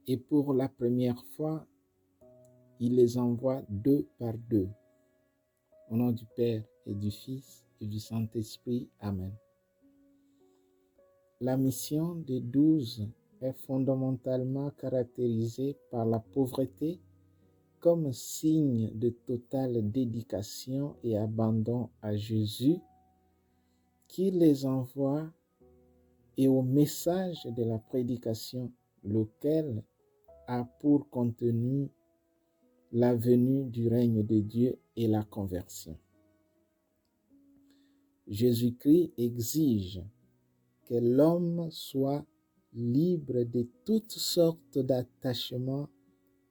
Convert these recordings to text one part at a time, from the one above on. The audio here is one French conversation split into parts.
Et pour la première fois, il les envoie 2 par 2. Au nom du Père et du Fils et du Saint-Esprit. Amen. La mission des 12 est fondamentalement caractérisée par la pauvreté comme signe de totale dédication et abandon à Jésus qui les envoie et au message de la prédication, lequel a pour contenu la venue du règne de Dieu et la conversion. Jésus-Christ exige que l'homme soit libre de toutes sortes d'attachements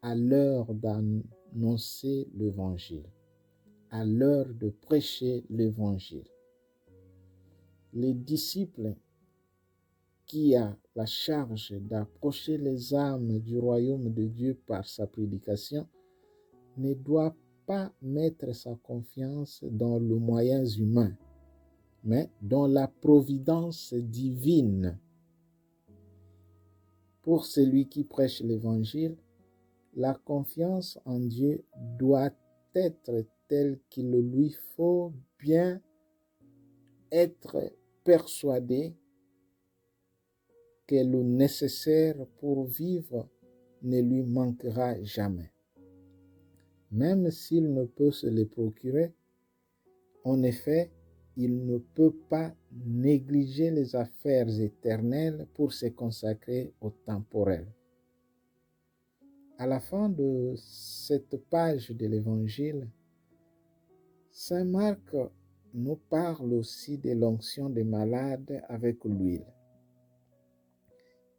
à l'heure d'annoncer l'Évangile, à l'heure de prêcher l'Évangile. Les disciples qui a la charge d'approcher les âmes du royaume de Dieu par sa prédication ne doit pas mettre sa confiance dans les moyens humains, mais dans la providence divine. Pour celui qui prêche l'Évangile, la confiance en Dieu doit être telle qu'il lui faut bien être persuadé que le nécessaire pour vivre ne lui manquera jamais. Même s'il ne peut se le procurer, en effet, il ne peut pas négliger les affaires éternelles pour se consacrer au temporel. À la fin de cette page de l'Évangile, Saint Marc nous parle aussi de l'onction des malades avec l'huile.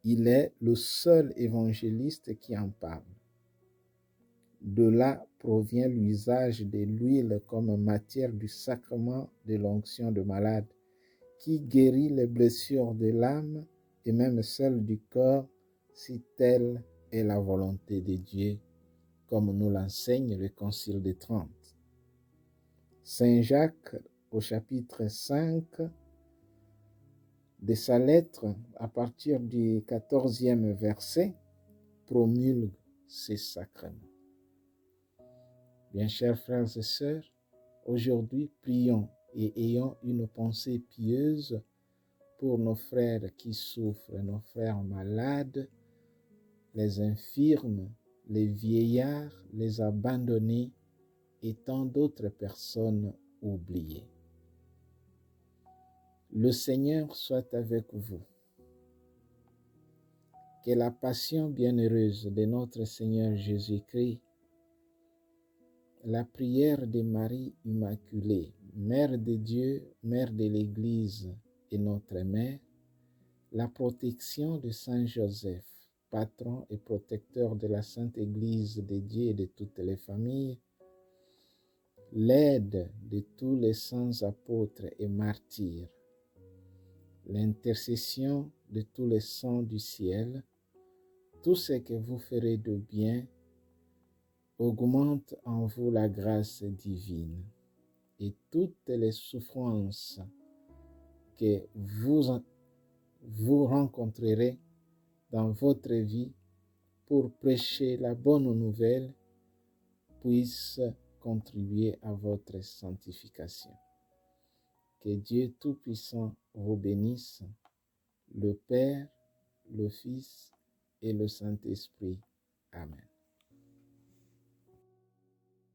Il est le seul évangéliste qui en parle. De là provient l'usage de l'huile comme matière du sacrement de l'onction de malade, qui guérit les blessures de l'âme et même celles du corps, si telle est la volonté de Dieu, comme nous l'enseigne le Concile de Trente. Saint Jacques, au chapitre 5 de sa lettre, à partir du 14e verset, promulgue ces sacrements. Bien chers frères et sœurs, aujourd'hui prions et ayons une pensée pieuse pour nos frères qui souffrent, nos frères malades, les infirmes, les vieillards, les abandonnés et tant d'autres personnes oubliées. Le Seigneur soit avec vous. Que la passion bienheureuse de notre Seigneur Jésus-Christ, la prière de Marie Immaculée, Mère de Dieu, Mère de l'Église et notre Mère, la protection de Saint Joseph, patron et protecteur de la Sainte Église de Dieu et de toutes les familles, l'aide de tous les saints apôtres et martyrs, l'intercession de tous les saints du ciel, tout ce que vous ferez de bien augmente en vous la grâce divine et toutes les souffrances que vous rencontrerez dans votre vie pour prêcher la bonne nouvelle puissent contribuer à votre sanctification. Que Dieu Tout-Puissant vous bénisse, le Père, le Fils et le Saint-Esprit. Amen.